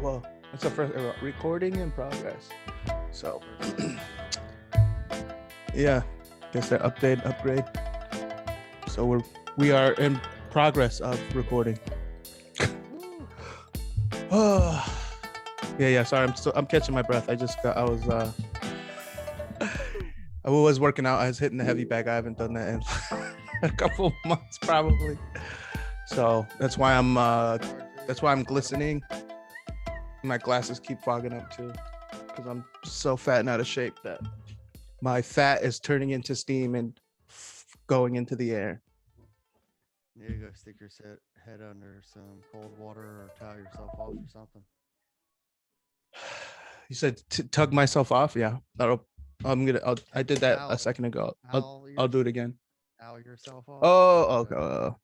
Well, it's a first recording in progress. So, yeah, guess that upgrade. So we are in progress of recording. Oh, yeah. Sorry, I'm catching my breath. I was working out. I was hitting the heavy bag. I haven't done that in a couple months probably. So that's why I'm glistening. My glasses keep fogging up too, because I'm so fat and out of shape that my fat is turning into steam and going into the air. You need to go stick your head under some cold water or towel yourself off or something. You said tug myself off. Yeah, I did that a Towel, second ago. towel, I'll your, do it again. towel yourself off. Oh, okay.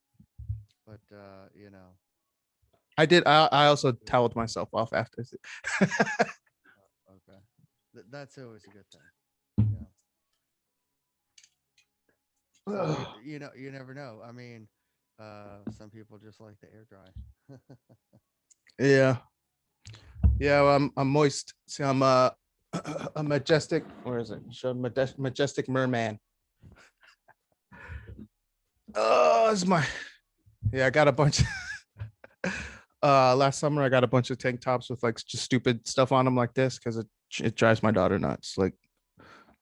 You know, I did. I also toweled myself off after. okay. That's always a good thing. Yeah. So you never know. I mean, some people just like the air dry. Yeah, yeah. Well, I'm moist. See, I'm a majestic. Where is it? Show majestic merman. Oh, it's my. Yeah, I got a bunch. Last summer I got a bunch of tank tops with like just stupid stuff on them like this because it drives my daughter nuts. Like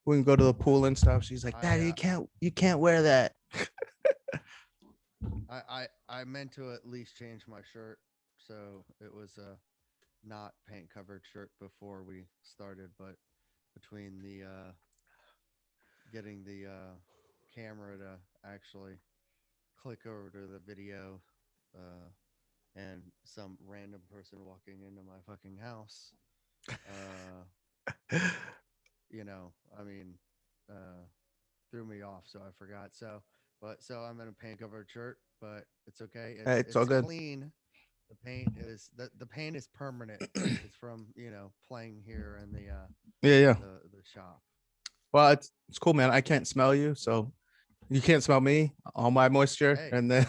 we can go to the pool and stuff. She's like, I Daddy, uh, you can't wear that. I meant to at least change my shirt, so it was a not paint covered shirt before we started, but between the getting the camera to actually click over to the video uh, and some random person walking into my fucking house. Uh, I mean, uh, threw me off, so I forgot. So I'm in a paint covered shirt, but it's okay. It's It's all it's good. clean. The paint is permanent. It's from playing here in Yeah, yeah. the shop. Well, it's cool, man. I can't smell you, so you can't smell me. All my moisture, Hey, and then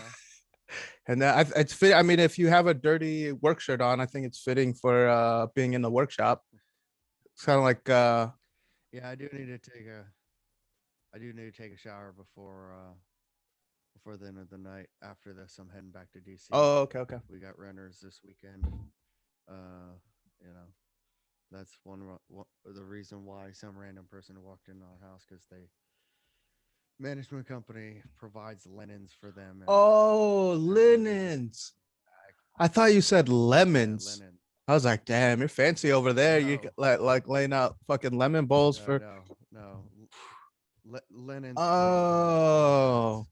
and then it's fit. I mean, if you have a dirty work shirt on, I think it's fitting for being in the workshop. It's kind of like yeah, I do need to take a shower before the end of the night. After this, I'm heading back to DC. oh, okay, okay. We got renters this weekend. Uh, you know, that's the reason why some random person walked in our house because they management company provides linens for them and Oh, everything. linens. I thought you said Yeah, lemons. linen. I was like, damn, you're fancy over there. You No, like laying out fucking lemon bowls no, for. no, no. Linens clean Oh, windows.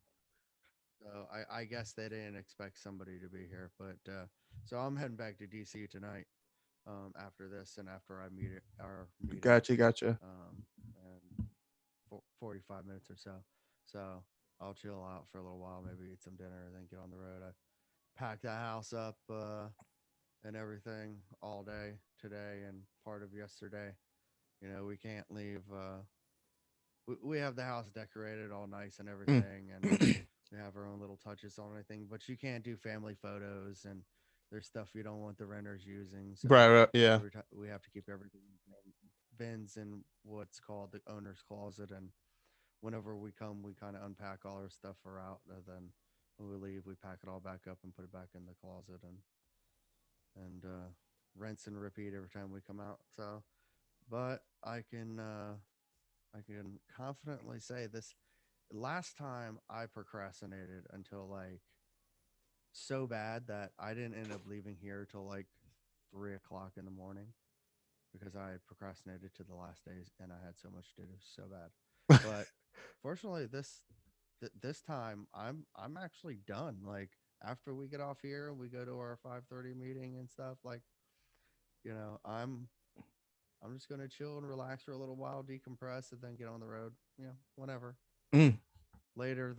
So I guess they didn't expect somebody to be here, but so I'm heading back to DC tonight. After this and after our meeting, gotcha. and 45 minutes or so. So I'll chill out for a little while, maybe eat some dinner, and then get on the road. I packed the house up and everything all day today and part of yesterday. We can't leave. We have the house decorated all nice and Mm. everything, and we have our own little touches on anything. But you can't do family photos, and there's stuff you don't want the renters using. So Right, yeah. we have to keep everything in bins in what's called the owner's closet, and whenever we come, we kind of unpack all our stuff for out, and then when we leave, we pack it all back up and put it back in the closet, and rinse and repeat every time we come out. So, but I can confidently say this: last time I procrastinated until like so bad that I didn't end up leaving here till like 3 o'clock in the morning because I had procrastinated to the last days and I had so much to do so bad. But fortunately, this time I'm actually done. Like after we get off here and we go to our 5:30 meeting and stuff, like you know, I'm just gonna chill and relax for a little while, decompress, and then get on the road. Whenever Mm. later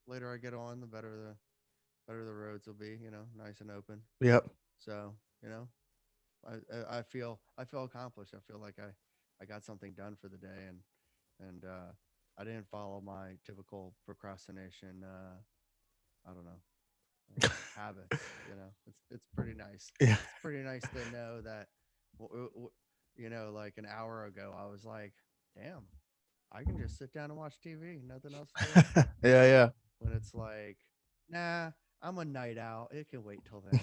later I get on, the better the roads will be. Nice and open. Yep. So you know, I feel accomplished. I feel like I got something done for the day, and I didn't follow my typical procrastination. I don't know habits. It's pretty nice. nice. Yeah. It's pretty nice to know that, like an hour ago, I was like, damn, I can just sit down and watch TV, nothing else to do. Yeah, yeah. When it's like, nah, I'm a night owl. It can wait till then.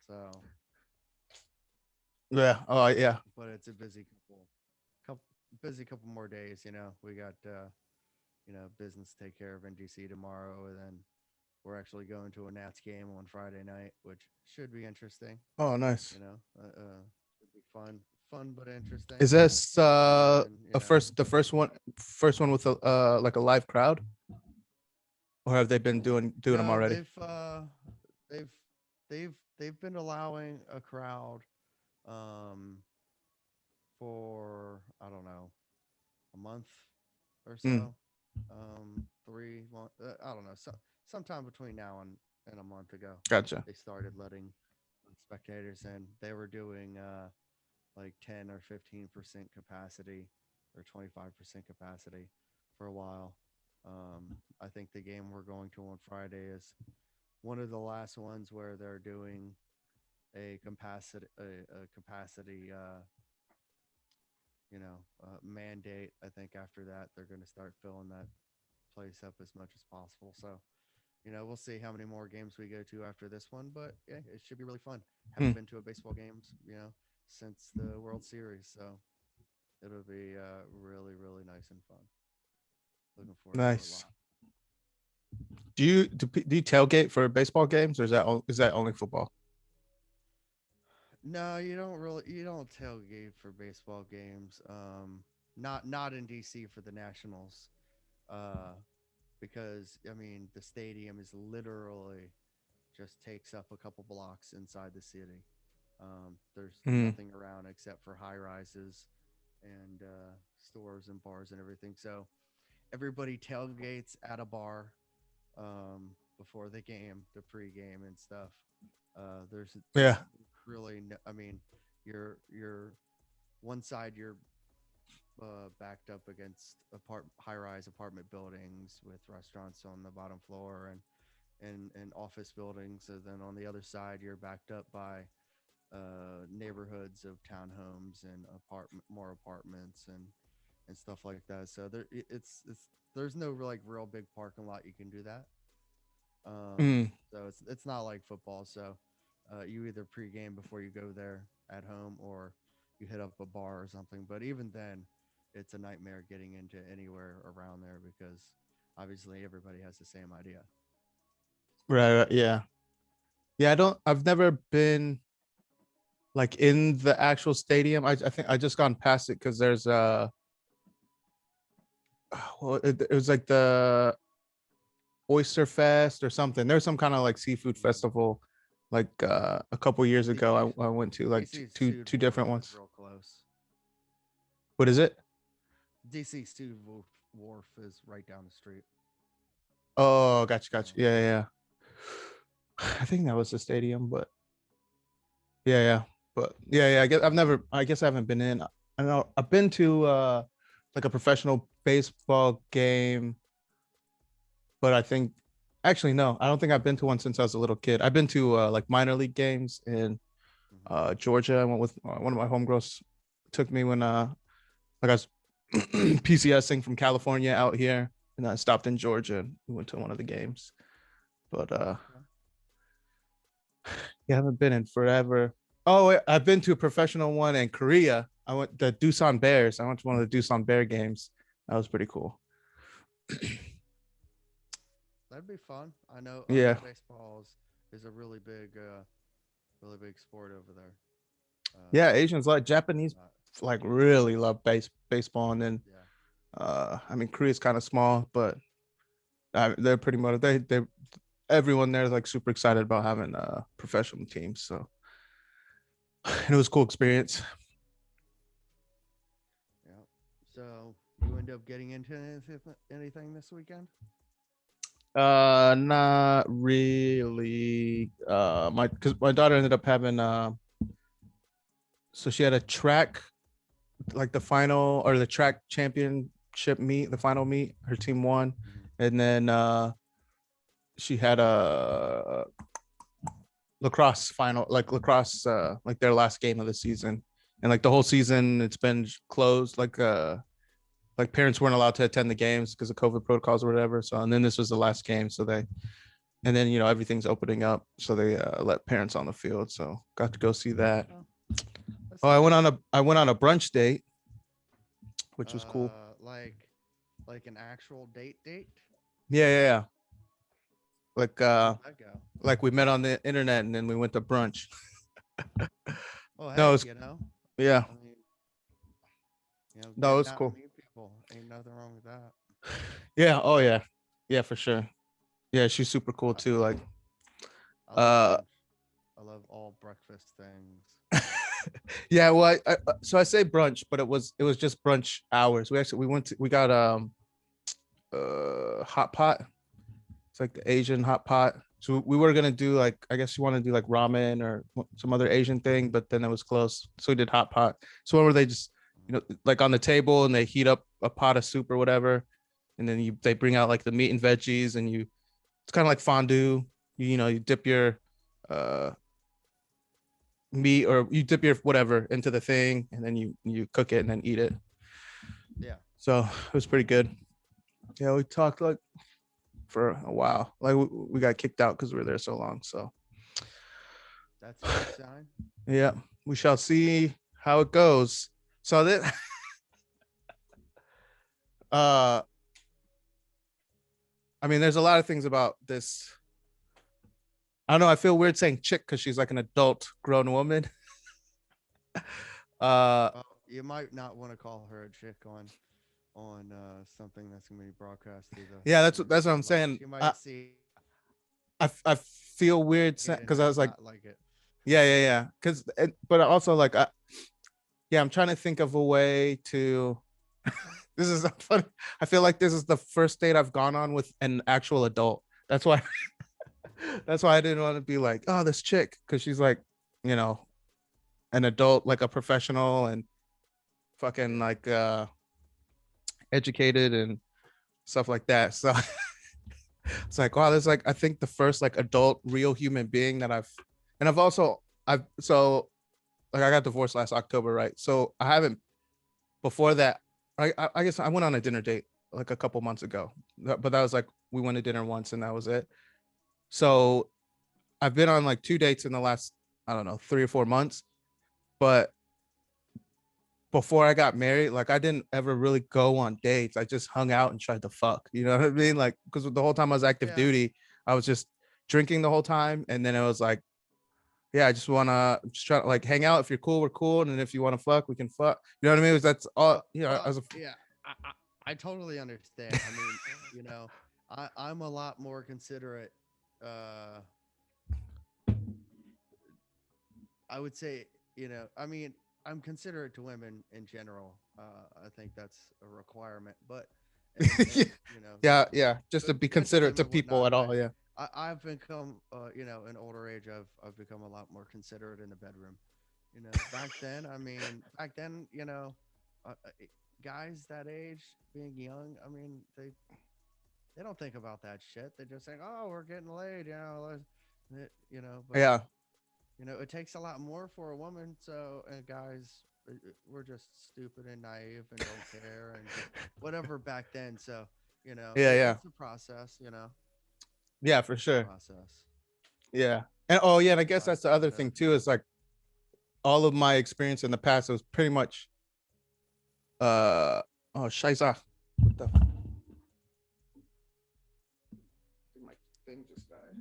So, Yeah. Oh, yeah. but it's a couple, busy couple more days. We got business to take care of in DC tomorrow, and then we're actually going to a Nats game on Friday night, which should be interesting. Oh, nice. Should be fun but interesting. Is this And then the first one with a like a live crowd, or have they been doing them no, already? they've they've been allowing a crowd um for I don't know, a month or Mm, so. 3 months, I don't know, sometime between now and a month ago, gotcha. they started letting spectators in. They were doing like 10 or 15% capacity or 25% capacity for a while. I think the game we're going to on Friday is one of the last ones where they're doing a capacity mandate. I think after that they're going to start filling that place up as much as possible. So we'll see how many more games we go to after this one, but yeah, it should be really fun. Hmm, Haven't been to a baseball games, since the World Series, so it'll be really, really nice and fun. Looking forward to it a nice. lot. Do you tailgate for baseball games, or is that only football? No, you don't tailgate for baseball games. Not in DC for the Nationals. Uh, because I mean the stadium is literally just takes up a couple blocks inside the city. There's Mm, nothing around except for high rises and stores and bars and everything. So everybody tailgates at a bar before the game, the pregame and stuff. There's yeah, really no, I mean, you're one side you're backed up against high-rise apartment buildings with restaurants on the bottom floor and office buildings. And then on the other side, you're backed up by neighborhoods of townhomes and more apartments and stuff like that. So it's there's no like real big parking lot you can do that. mm, So it's not like football. So you either pregame before you go there at home, or you hit up a bar or something. But even then, it's a nightmare getting into anywhere around there because obviously everybody has the same idea. right, right, yeah, yeah. I've never been like in the actual stadium. I think I just gone past it because there's well, it was like the Oyster Fest or something. There's some kind of like seafood Mm. festival, like a couple years ago. DC's I went to like DC's two Food two Wharf different is ones. real close. What is it? DC's Wharf is right down the street. Oh, gotcha, So gotcha. Yeah, yeah, yeah. I think that was the stadium, but yeah, yeah, but yeah, yeah. I guess I haven't been in. I know I've been to like a professional baseball game, but I think actually no, I don't think I've been to one since I was a little kid. I've been to like minor league games in mhm. Georgia. I went with one of my homegirls. Took me when like I was PCSing from California out here, and I stopped in Georgia and we went to one of the games. But Okay. yeah, I haven't been in forever. Oh, wait, I've been to a professional one in Korea. I went the Doosan Bears. I went to one of the Doosan Bear games. That was pretty cool. That'd be fun. I know Yeah, baseball is a really big sport over there. yeah. Uh, Asians like Japanese, uh like really love baseball, and then yeah. I mean Korea's kind of small, but they're pretty motivated. They everyone there's like super excited about having professional teams. So and it was a cool experience. Yeah. So you end up getting into anything this weekend? Not really. My because my daughter ended up having so she had a track like the final or the track championship meet, the final meet. Her team won, Hmm. and then she had a lacrosse final, like lacrosse, like their last game of the season, and like the whole season it's been closed. Like parents weren't allowed to attend the games because of COVID protocols or whatever. So and then this was the last game, so they and then everything's opening up, so they let parents on the field. So got to go see that. Oh, that's Oh, nice. I went on a brunch date, which was cool. Like an actual date. Yeah, yeah, yeah. Like How'd that go? like we met on the internet and then we went to brunch. Oh, No, hey, it's yeah, I mean, no, getting it's out and cool. meeting people ain't nothing wrong with that. Yeah, oh yeah, yeah, for sure. Yeah, she's super cool I, too. Like, I love uh, brunch. I love all breakfast things. yeah. Well, so I say brunch, but it was just brunch hours. We got hot pot. It's like the Asian hot pot. So we were gonna do like, I guess you want to do like ramen or some other Asian thing, but then it was closed. So we did hot pot. So where they just, like on the table and they heat up a pot of soup or whatever, and then they bring out like the meat and veggies, and it's kind of like fondue. You dip your uh meat, or you dip your whatever into the thing, and then you cook it and then eat it. Yeah, So it was pretty good. Yeah, we talked like for a while. Like we got kicked out because we were there so long. So that's a good sign. yeah, we shall see how it goes. So that uh I mean, there's a lot of things about this. I don't know. I feel weird saying chick because she's like an adult grown woman. uh Well, you might not want to call her a chick on something that's gonna be broadcast through yeah, the that's what I'm like saying. she might see I feel weird it because and I was like, not like it. yeah, yeah, yeah. Because but also like, yeah, I'm trying to think of a way to. This is funny. I feel like this is the first date I've gone on with an actual adult. That's why. That's why I didn't want to be like, oh, this chick, because she's like, you know, an adult, like a professional and fucking Yeah. like educated and stuff like that. So it's like, wow, this is like I think the first like adult real human being that and I've so like I got divorced last October, right? So I haven't before that. I guess I went on a dinner date like a couple months ago, but that was like we went to dinner once and that was it. So I've been on like two dates in the last, I don't know, 3 or 4 months, but before I got married, like I didn't ever really go on dates. I just hung out and tried to fuck. You know what I mean? Like, because the whole time I was active Yeah. duty, I was just drinking the whole time. And then it was like, yeah, I just wanna just try to like hang out. If you're cool, we're cool. And then if you want to fuck, we can fuck. You know what I mean? That's all, as a Yeah. I totally understand. I mean, I'm a lot more considerate. Uh, I would say, I mean, I'm considerate to women in general. I think that's a requirement, but yeah, yeah. Just to be good to considerate them to and people whatnot. at But all. Yeah. I've become, in older age, I've become a lot more considerate in the bedroom. Back then, guys that age, being young, I mean, they don't think about that shit. They just think, oh, we're getting laid, but Yeah. it takes a lot more for a woman. So, and guys, we're just stupid and naive and don't care and just whatever back then. So, Yeah. Yeah. it's a process. Yeah, for It's a sure. process. Yeah. And oh yeah, and I guess But that's the other thing too, is like all of my experience in the past was pretty much oh shiza. What the my thing just died.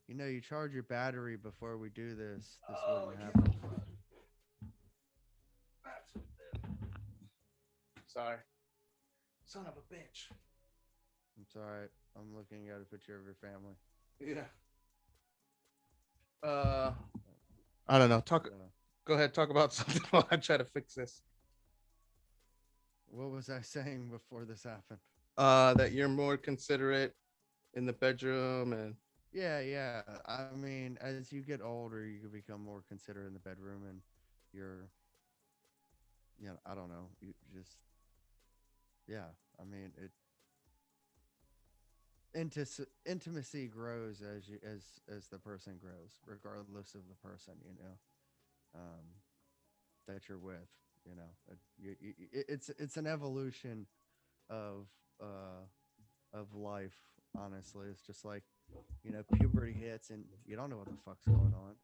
you charge your battery before we do this. This wouldn't happen. Sorry. Son of a bitch. I'm sorry. I'm looking at a picture of your family. Yeah. I don't know. Talk Uh, Go ahead, talk about something while I try to fix this. what was I saying before this happened? That you're more considerate in the bedroom and Yeah, yeah. I mean, as you get older, you can become more considerate in the bedroom, and you're, I don't know. You just, yeah. I mean, intimacy grows as you as the person grows, regardless of the person, um, that you're with. It's an evolution of uh, of life. Honestly, it's just like puberty hits and you don't know what the fuck's going on,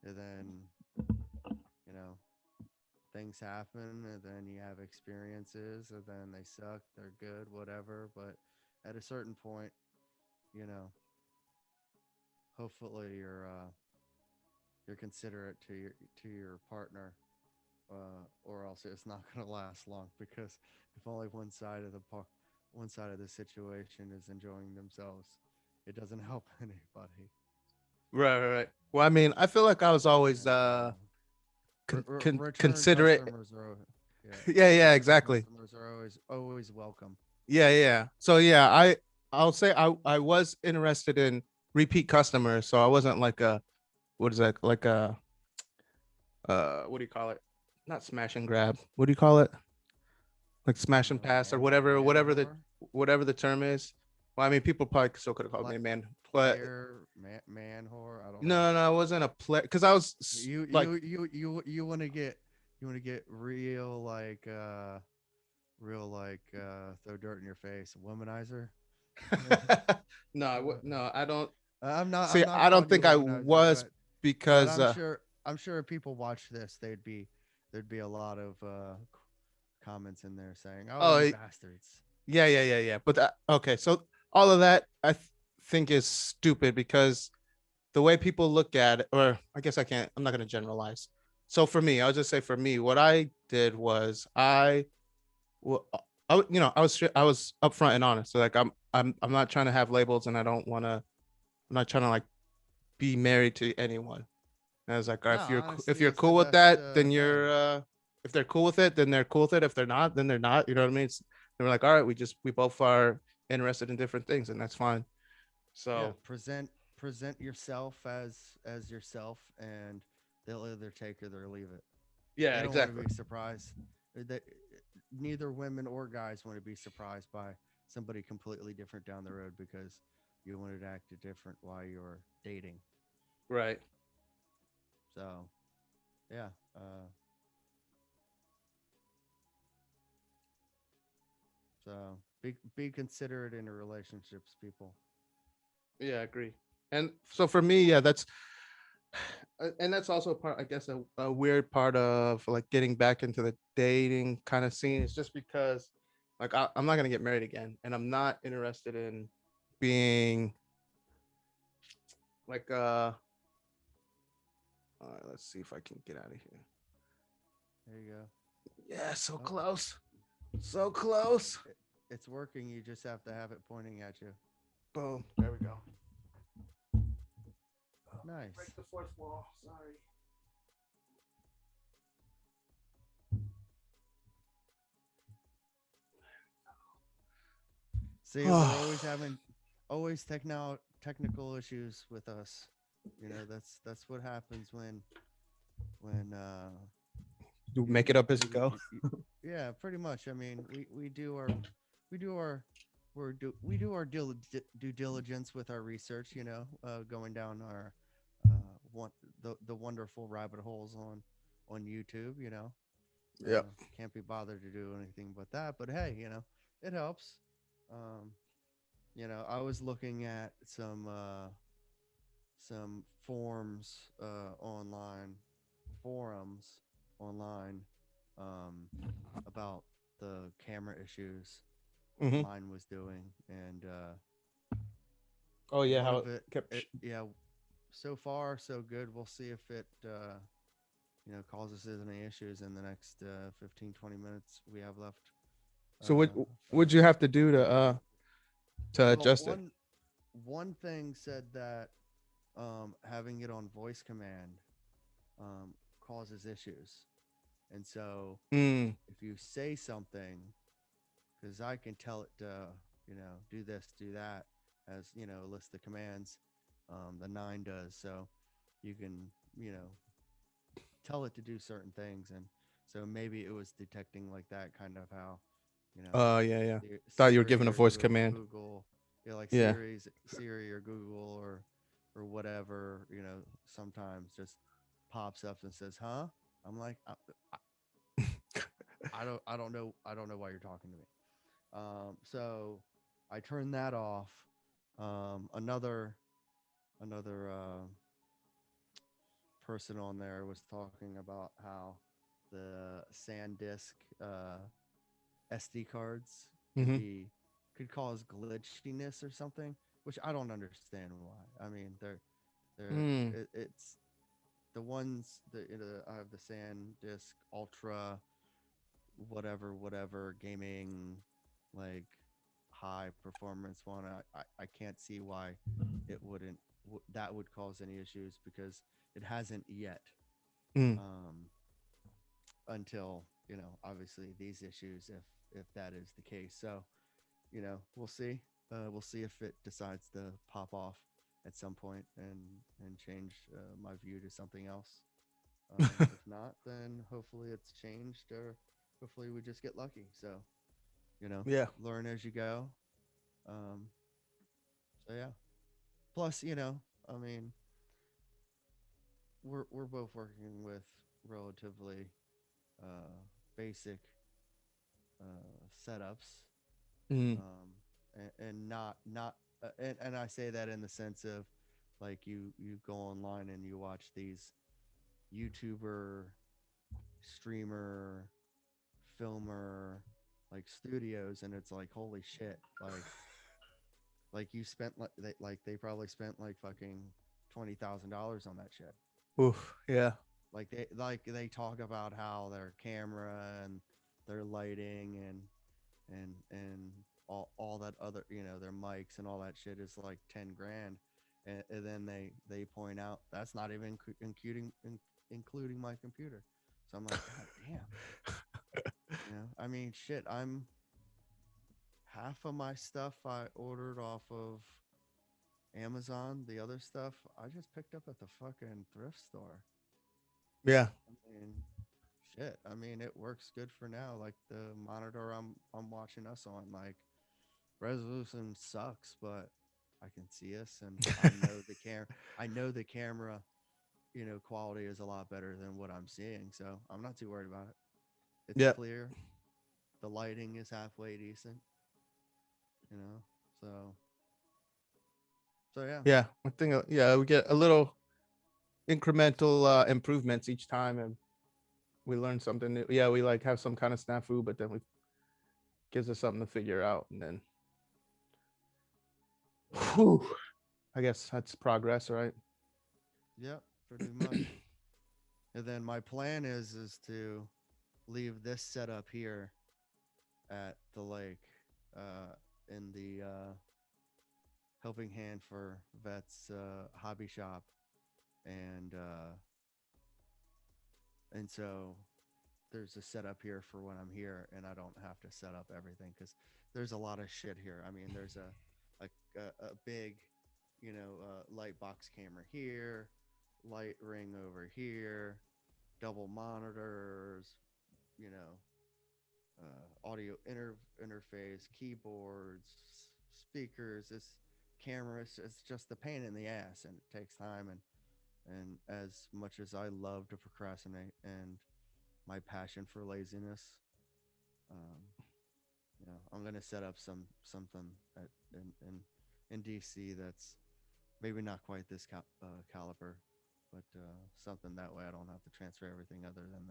and then you know things happen, and then you have experiences, and then they suck, they're good, whatever. But at a certain point, you know, hopefully you're considerate to your partner, or else it's not going to last long. Because if only one side of the situation is enjoying themselves, it doesn't help anybody. Right. Well, I mean, I feel like I was always And return considerate. customers are yeah, Yeah, return exactly. customers are always welcome. Yeah. So yeah, I'll say I was interested in repeat customers, so I wasn't like a what is that like a what do you call it? Not smash and grab. What do you call it? Like smash and pass or whatever, Man whore, whatever the term is. Well, I mean, people probably still could have called Pla- me man, but player, man whore. I don't know. no, it wasn't a play because I was like, You want to get real like throw dirt in your face, womanizer. no, I don't I'm see. not I don't calling you a think I womanizer, was but because I'm sure if people watch this, there'd be a lot of comments in there saying, "Oh, oh you bastards." yeah. But okay, so all of that think is stupid because the way people look at it, or I guess I can't. I'm not going to generalize. So for me, I'll just say for me, what I did was well, I was upfront and honest. So like I'm not trying to have labels, and I don't want to. I'm not trying to like be married to anyone. And I was like, all No, right, if honestly, you're it's the cool with best that, then thing. you're if they're cool with it, then they're cool with it. If they're not, then they're not. You know what I mean? They were like, all right, we both are interested in different things, and that's fine. Yeah, So present yourself as yourself, and they'll either take it or leave it. yeah, They don't want to exactly. be surprised. That neither women or guys want to be surprised by somebody completely different down the road because you wanted to act different while you were dating. Right. So yeah, uh, so be considerate in your relationships, people. Yeah, I agree. And so for me, yeah, and that's also a part, I guess, a weird part of like getting back into the dating kind of scene is just because like I'm not gonna get married again, and I'm not interested in being like all right, let's see if I can get out of here. There you go. Yeah, so Oh, close. So close. it, it's working. You just have to have it pointing at you. Boom. There we go. Nice. Break the fourth wall. Sorry. See, we're always having always technical issues with us. That's what happens when You you, make it you, up as you you, go. you, you yeah, pretty much. I mean, we do our we do our due diligence with our research, going down our one the wonderful rabbit holes on YouTube, Yep. can't be bothered to do anything but that, but hey, it helps. um I was looking at some forums online, um, about the camera issues Mm-hmm. mine was doing, and Oh yeah, one how of it it, kept. yeah, so far so good. We'll see if it causes any issues in the next 15 20 minutes we have left. So what uh, would you have to do to well, adjust it? one thing said that having it on voice command causes issues. And so Mm. if you say something, because I can tell it to, do this, do that, as, a list of commands, the nine does. So you can, you know, tell it to do certain things. And so maybe it was detecting like that, kind of how You know, Yeah, yeah. Thought you were Siri giving a or voice command. Google. Yeah, like Yeah. Siri or Google or whatever. You know, sometimes just pops up and says, "Huh?" I'm like, I don't know why you're talking to me. So I turned that off. Another person on there was talking about how the SanDisk SD cards Mm-hmm. could cause glitchiness or something, which I don't understand why. I mean, Mm. it's the ones that I have the SanDisk Ultra whatever gaming like high performance one. I can't see why it wouldn't that would cause any issues because it hasn't yet. Mm. Um, until obviously these issues if that is the case. So we'll see. We'll see if it decides to pop off at some point and change my view to something else. If not, then hopefully it's changed, or hopefully we just get lucky. So Yeah. learn as you go. Um, so yeah. Plus, I mean, we're both working with relatively basic setups, Mm. and I say that in the sense of like you go online and you watch these YouTuber, streamer, filmer like studios, and it's like holy shit, like you spent like they probably spent like fucking $20,000 on that shit. Oof. Yeah. Like they talk about how their camera and their lighting and all that other their mics and all that shit is like 10 grand, and then they point out that's not even including my computer. So I'm like, god damn. I mean, shit, I'm half of my stuff I ordered off of Amazon. The other stuff I just picked up at the fucking thrift store. Yeah. I mean, shit. I mean, it works good for now. Like the monitor I'm watching us on, like resolution sucks, but I can see us, and I know the camera, quality is a lot better than what I'm seeing, so I'm not too worried about it. It's Yeah. clear. The lighting is halfway decent, you know. So yeah. Yeah. I think yeah, we get a little incremental improvements each time, and we learn something new. Yeah, we like have some kind of snafu, but then we gives us something to figure out, and then whew, I guess that's progress, right? Yep, pretty much. And then my plan is to leave this setup here at the lake, in the helping hand for vets hobby shop, and so there's a setup here for when I'm here, and I don't have to set up everything because there's a lot of shit here. I mean, there's a big, light box camera here, light ring over here, double monitors, you know, audio interface, keyboards, speakers. This camera is it's just a pain in the ass, and it takes time. And as much as I love to procrastinate and my passion for laziness, um, I'm gonna set up something in DC that's maybe not quite this caliber, but something that way I don't have to transfer everything other than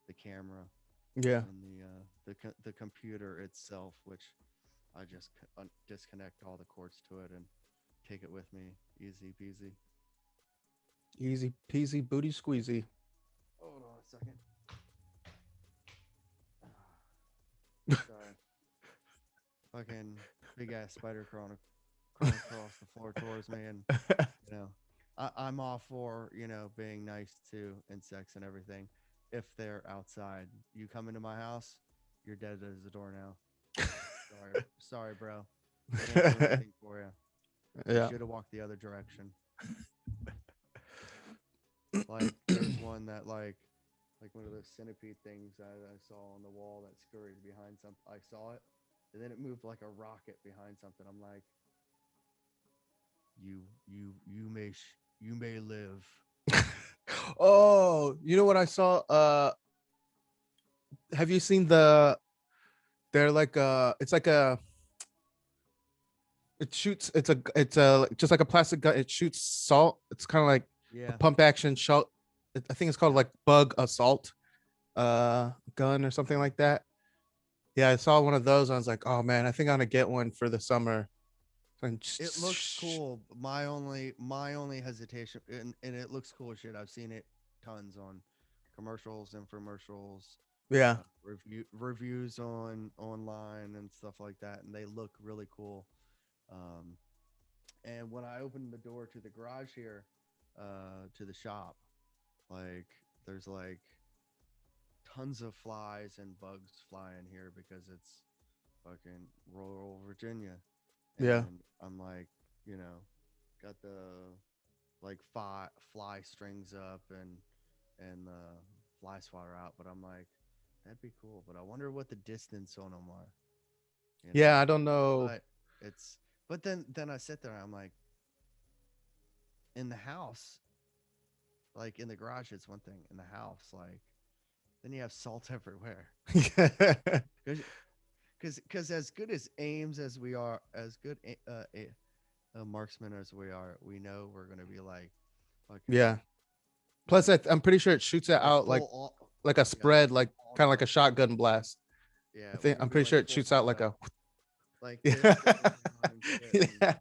the camera Yeah. and the computer itself, which I just disconnect all the cords to it and take it with me, easy peasy. Easy peasy booty squeezy. Hold on a second. Sorry, fucking big ass spider crawling across the floor towards me, and you know, I'm all for being nice to insects and everything if they're outside. You come into my house, you're dead as a door now. Sorry, bro. Can't do anything for you. You Yeah. should have walked the other direction. Like there's one that like like one of those centipede things I saw on the wall that scurried behind something. I saw it, and then it moved like a rocket behind something. I'm like, you may live. Oh, you know what I saw? Have you seen the? They're like it's like a it shoots. It's a just like a plastic gun. It shoots salt. It's kind of like a Yeah, pump action shot. I think it's called yeah. like bug assault gun or something like that. Yeah, I saw one of those. I was like, oh man, I think I'm gonna get one for the summer. And It looks cool. My only hesitation, and it looks cool as shit. I've seen it tons on commercials, infomercials, yeah, reviews on online and stuff like that, and they look really cool. Um, and when I opened the door to the garage here, to the shop, like there's like tons of flies and bugs flying here because it's fucking rural Virginia, yeah, and I'm like, you know, got the like fly strings up and the fly swatter out, but I'm like, that'd be cool. But I wonder what the distance on them are, you know. yeah. I don't know. But it's but then I sit there and I'm like, in the house, like in the garage, it's one thing. In the house, like then you have salt everywhere. Because as good as aims as we are, as good marksmen as we are, we know we're gonna be like Yeah. fucking Plus, I'm pretty sure it shoots it like out full all like a yeah, like spread, like full kind of like a auto. shotgun blast. Yeah, I we're think gonna I'm be pretty like sure it full shoots out like auto. a Like yeah, this goes on and shit and yeah,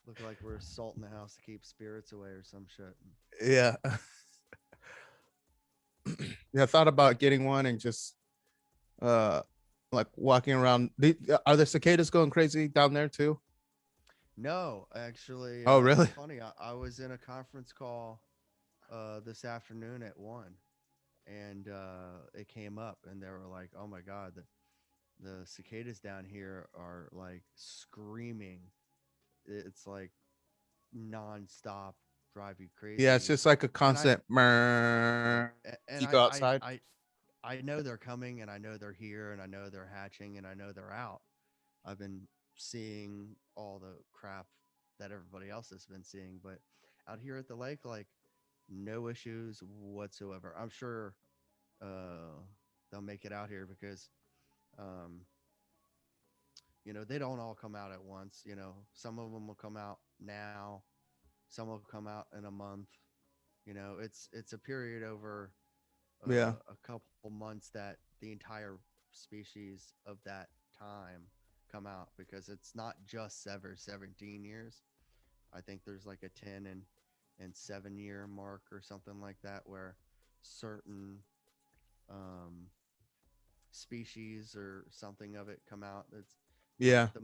look like we're salting the house to keep spirits away or some shit. yeah. Yeah. I thought about getting one and just uh like walking around. Are the cicadas going crazy down there too? No, actually, Oh, it's really? funny. I was in a conference call this afternoon at 1, and it came up, and they were like, "Oh my god, the cicadas down here are like screaming. It's like nonstop, drive you Yeah, it's crazy." just like a And I constant. Murr, if and you go outside. I know they're coming, and I know they're here, and I know they're hatching, and I know they're out. I've been seeing all the crap that everybody else has been seeing, but out here at the lake, like no issues whatsoever. I'm sure uh, they'll make it out here because um, they don't all come out at once. Some of them will come out now, some will come out in a month. It's a period over Yeah, a couple months that the entire species of that time come out because it's not just ever 17 years. I think there's like a 10 and 7 year mark or something like that where certain um, species or something of it come out. It's but yeah. the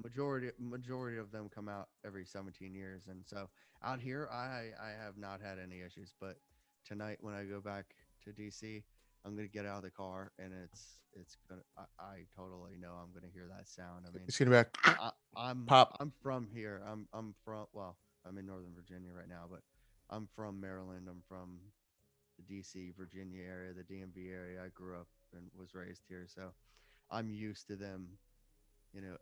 majority of them come out every 17 years, and so out here I have not had any issues. But tonight when I go back to DC, I'm gonna get out of the car, and it's gonna I totally know I'm gonna hear that sound. I mean, It's gonna be like I, I'm pop. I'm from here. I'm from well, I'm in Northern Virginia right now, but I'm from Maryland. I'm from the DC, Virginia area, the DMV area. I grew up and was raised here, so I'm used to them.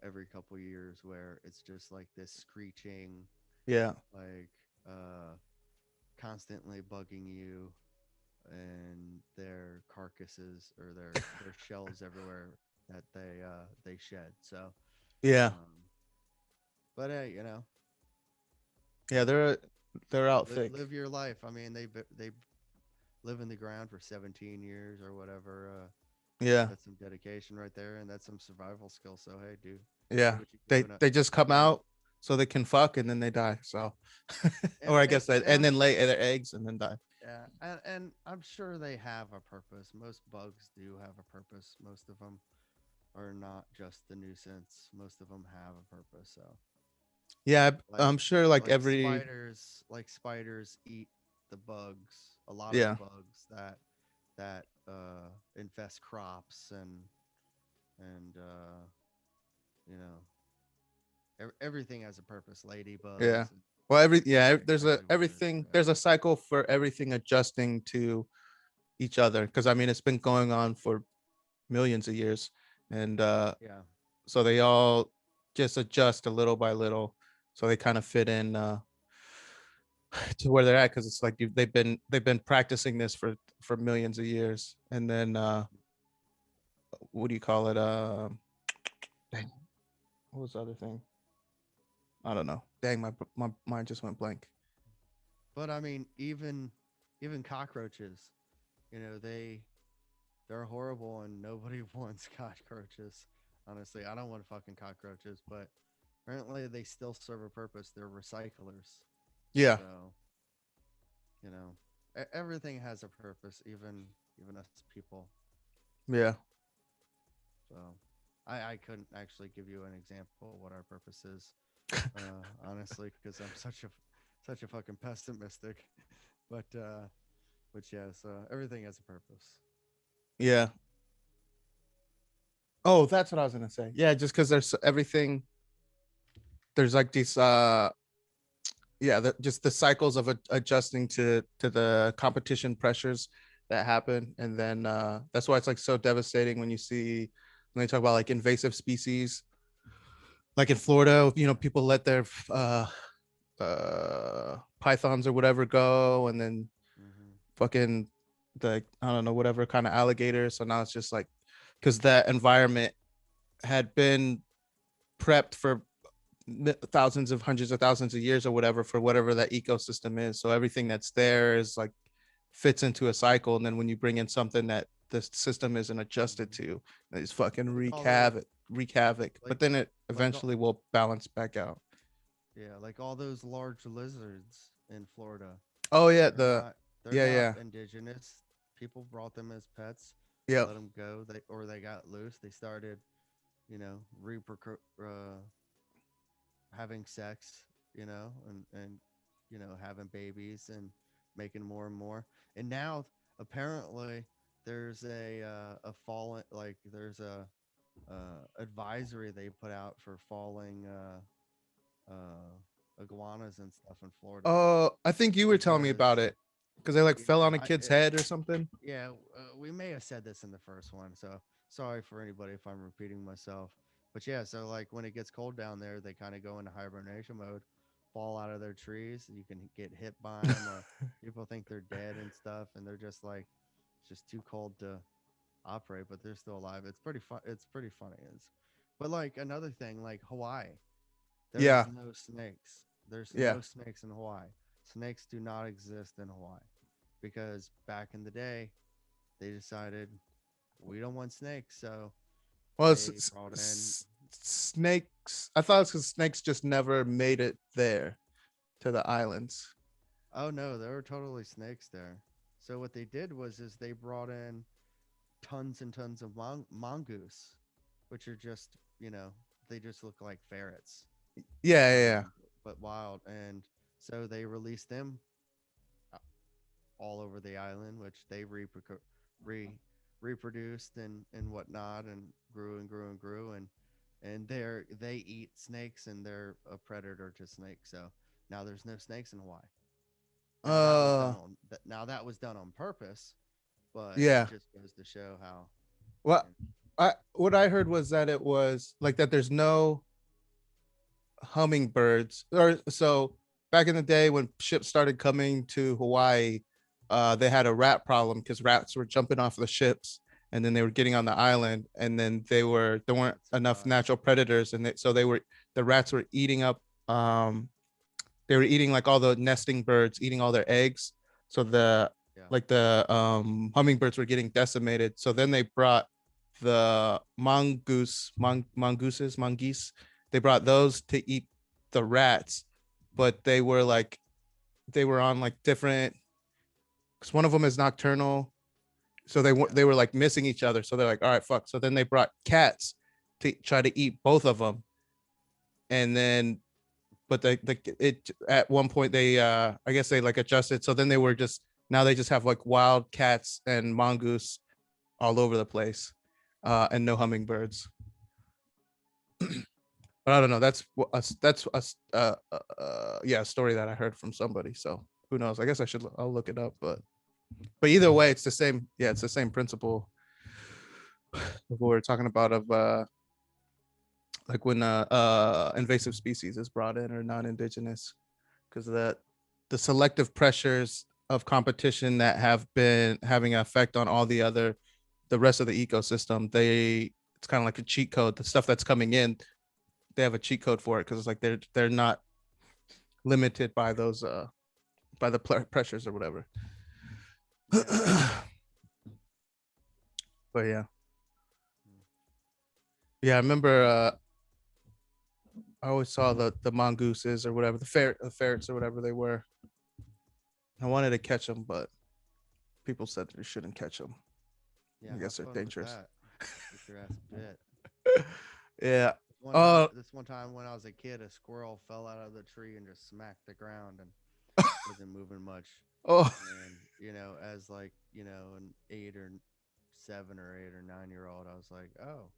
Every couple years where it's just like this screeching, Yeah, like constantly bugging you, and their carcasses or their shells everywhere that they shed. So, yeah, um, but hey, yeah. They're out thick. live your life. I mean, they live in the ground for 17 years or whatever. Yeah, That's some dedication right there, and that's some survival skill. So hey, do yeah. what you can do. They just come You know, out so they can fuck and then they die. So, and or I and guess that, and and I'm then lay their eggs and then die. yeah, and I'm sure they have a purpose. Most bugs do have a purpose. Most of them are not just the nuisance. Most of them have a purpose. So Yeah, like I'm sure. Like every like spiders eat the bugs. A lot of the yeah, bugs that infest crops and you know everything has a purpose. yeah. Ladybugs and Well, every yeah. insects There's a everywhere. everything. Yeah. There's a cycle for everything adjusting to each other, because I mean it's been going on for millions of years, and Yeah. so they all just adjust a little by little, so they kind of fit in to where they're at, because it's like they've been practicing this for millions of years, and then what do you call it? Dang, what was the other thing? I don't know. Dang, my mind just went blank. But I mean, even cockroaches, they're horrible and nobody wants cockroaches. Honestly, I don't want fucking cockroaches, but apparently they still serve a purpose. They're recyclers. Yeah, So, you know, everything has a purpose, even us people. yeah. So, I couldn't actually give you an example of what our purpose is, honestly, because I'm such a fucking pessimistic. But yes, everything has a purpose. Yeah. Oh, that's what I was gonna say. Yeah, just because there's everything. There's like these yeah, just the cycles of adjusting to the competition pressures that happen, and then that's why it's like so devastating when you see when they talk about like invasive species, like in Florida, people let their pythons or whatever go, and then Hmm. fucking the I don't know whatever kind of alligator. So now it's just like because that environment had been prepped for thousands of hundreds of thousands of years or whatever for whatever that ecosystem is. So everything that's there is like fits into a cycle, and then when you bring in something that the system isn't adjusted Hmm. to, they just fucking Like wreak all those, havoc, wreak havoc. like But then it like all, eventually will balance back out. yeah, like all those large lizards in Florida. Oh yeah, They're not they're yeah, not yeah, indigenous. People brought them as pets, yeah. let them go. They got loose. They started, having sex, and having babies and making more and more. And now apparently there's a fallen like there's a advisory they put out for falling iguanas and stuff in Florida Oh, I think you were telling me about because it because they like fell yeah on a kid's head or something. yeah, we may have said this in the first one, so sorry for anybody if I'm repeating myself. But yeah, so like when it gets cold down there, they kind of go into hibernation mode, fall out of their trees. You can get hit by them, or people think they're dead and stuff, and they're just like it's just too cold to operate, but they're still alive. It's pretty fun. It's pretty funny. But like another thing, like Hawaii, there's Yeah, no snakes. There's yeah. no snakes in Hawaii. Snakes do not exist in Hawaii because back in the day they decided we don't want snakes, so Well, they brought in. snakes. I thought it's because snakes just never made it there to the islands. Oh no, there were totally snakes there. So what they did was is they brought in tons and tons of mongoose, which are just they just look like ferrets, Yeah, yeah, yeah. but wild. And so they released them uh, all over the island, which they re reproduced and whatnot, and grew and grew and grew, and they eat snakes, and they're a predator to snakes. So now there's no snakes in Hawaii. Uh, Now that was done on purpose, but it yeah. just goes to show how. What You know, what I heard was that it was like that. There's no hummingbirds, or so back in the day when ships started coming to Hawaii, they had a rat problem because rats were jumping off the ships, and then they were getting on the island, and then there weren't I'd enough surprise. natural predators, and so the rats were eating up they were eating like all the nesting birds, eating all their eggs. So Yeah. the hummingbirds were getting decimated. So then they brought the mongooses. They brought those to eat the rats, but they were on like different because one of them is nocturnal. So Yeah. they were like missing each other. So they're like, all right, fuck. So then they brought cats to try to eat both of them, and then but it at one point they I guess they like adjusted, so then they were just now they just have like wild cats and mongoose all over the place, and no hummingbirds. But I don't know, that's a yeah, a story that I heard from somebody, so who knows, I guess I'll look it up, but But either way, it's the same. Yeah, it's the same principle of what we're talking about of like when invasive species is brought in or non-indigenous, because the selective pressures of competition that have been having an effect on all the rest of the ecosystem. It's kind of like a cheat code. The stuff that's coming in, they have a cheat code for it because it's like they're not limited by those by the pressures or whatever. Yeah. But yeah, Mm. yeah, I remember I always saw the mongooses or whatever, the ferrets or whatever they were. I wanted to catch them, but people said that you shouldn't catch them. Yeah. I Have guess they're fun with dangerous. that. Get your ass bit. Yeah. One Oh. this one time when I was a kid, a squirrel fell out of the tree and just smacked the ground and wasn't moving much. Oh. And as like an 7 or 8 or 9 year old, I was like, oh,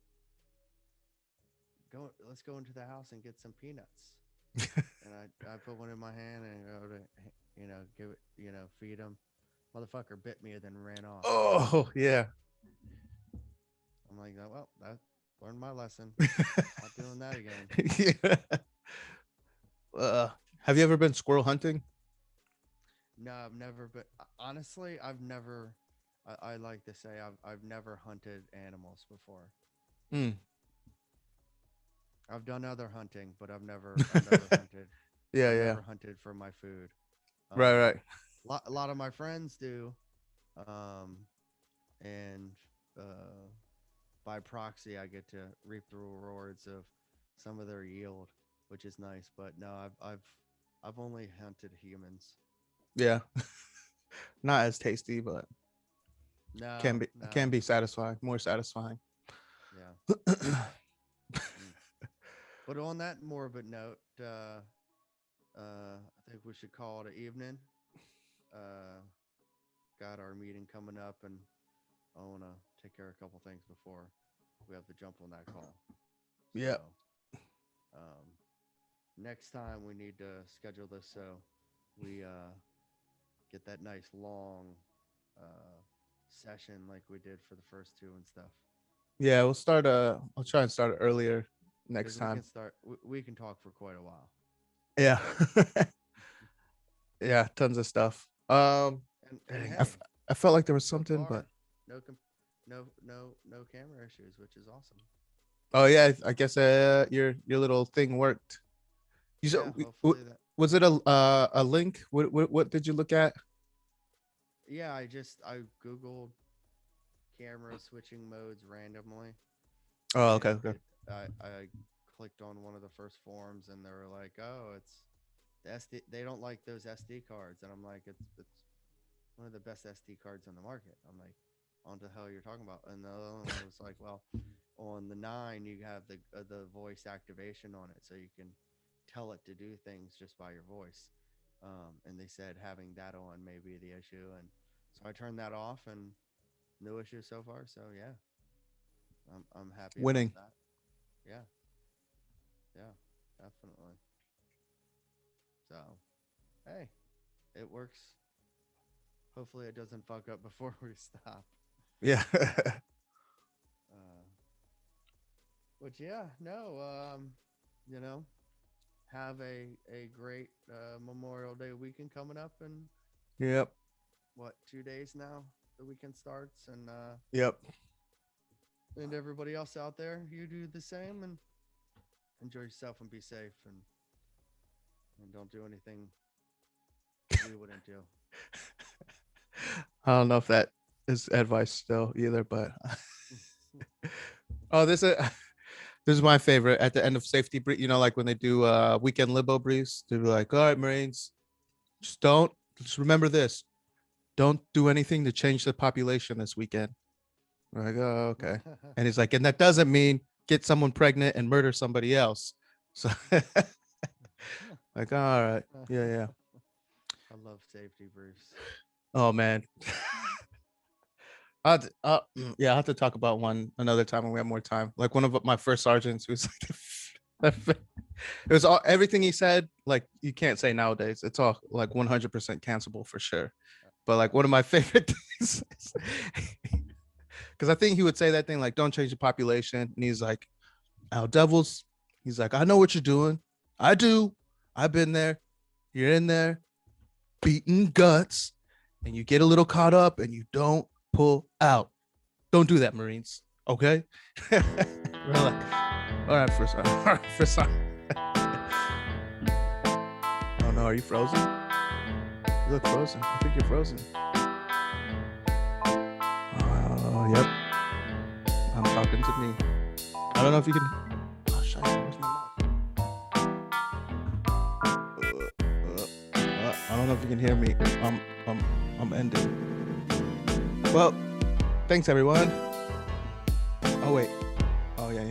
let's go into the house and get some peanuts. And I put one in my hand and go to give it feed him. Motherfucker bit me and then ran off. Oh yeah. I'm like, "Oh, well, that learned my lesson. Not doing that again." Yeah. Uh, have you ever been squirrel hunting? No, I've never. But honestly, I've never. I like to say I've never hunted animals before. Mm. I've done other hunting, but I've never hunted. Yeah, I've yeah. never hunted for my food. Right, Um, right. a lot of my friends do, um, and uh, by proxy, I get to reap the rewards of some of their yield, which is nice. But no, I've only hunted humans. Yeah. Not as tasty, but No, can no, be satisfying, more satisfying. yeah. Mm. But on that morbid note, I think we should call it an evening. Uh, got our meeting coming up, and I want to take care of a couple things before we have to jump on that call. So, Yeah. um, next time we need to schedule this so we get that nice long uh, session like we did for the first two and stuff. Yeah, I'll try and start it earlier next Because we time. can we can talk for quite a while. Yeah. Yeah, tons of stuff. And Dang, hey, I felt like there was so something, but far, no camera issues, which is awesome. oh yeah, I guess your little thing worked. You Yeah, said hopefully that. was it a link? What did you look at? Yeah, I googled camera switching modes randomly, Oh, okay, and okay. I clicked on one of the first forums, and they were like, "Oh, it's the SD. They don't like those SD cards," and I'm like, "It's one of the best SD cards on the market." I'm like, "On the hell you're talking about?" And the other one was like, "Well, on the 9 you have the voice activation on it, so you can tell it to do things just by your voice." And they said having that on may be the issue, and so I turned that off, and no issue so far. So yeah, I'm happy about Winning. that. Yeah, yeah, definitely. So hey, it works. Hopefully, it doesn't fuck up before we stop. Yeah. Uh, but yeah, no, you know, have a great Memorial Day weekend coming up, and Yep. what 2 days now the weekend starts, Yep. and everybody else out there, you do the same and enjoy yourself and be safe and don't do anything we wouldn't do. I don't know if that is advice still either, but oh, this is my favorite at the end of safety brief. You know, like when they do weekend limbo briefs, they're like, "All right, Marines, just remember this: don't do anything to change the population this weekend." We're like, "Oh, okay." And he's like, "And that doesn't mean get someone pregnant and murder somebody else." So, like, all right, yeah, yeah. I love safety briefs. Oh man, yeah, I'll have to talk about one another time when we have more time. Like one of my first sergeants who's like, it was all everything he said. Like you can't say nowadays. It's all like 100% cancelable for sure. But like one of my favorite things, because I think he would say that thing like, "Don't change the population," and he's like, "Our devils." He's like, "I know what you're doing. I do. I've been there. You're in there, beating guts, and you get a little caught up, and you don't pull out. Don't do that, Marines. Okay?" We're like, all right, for some. All right, for some. Oh no, are you frozen? You look frozen. I think you're frozen. Oh, yep. I'm talking to me. I don't know if you can. Oh, shit. Where's my mouth? I don't know if you can hear me. I'm ending. Well, thanks everyone. Oh wait. Oh yeah.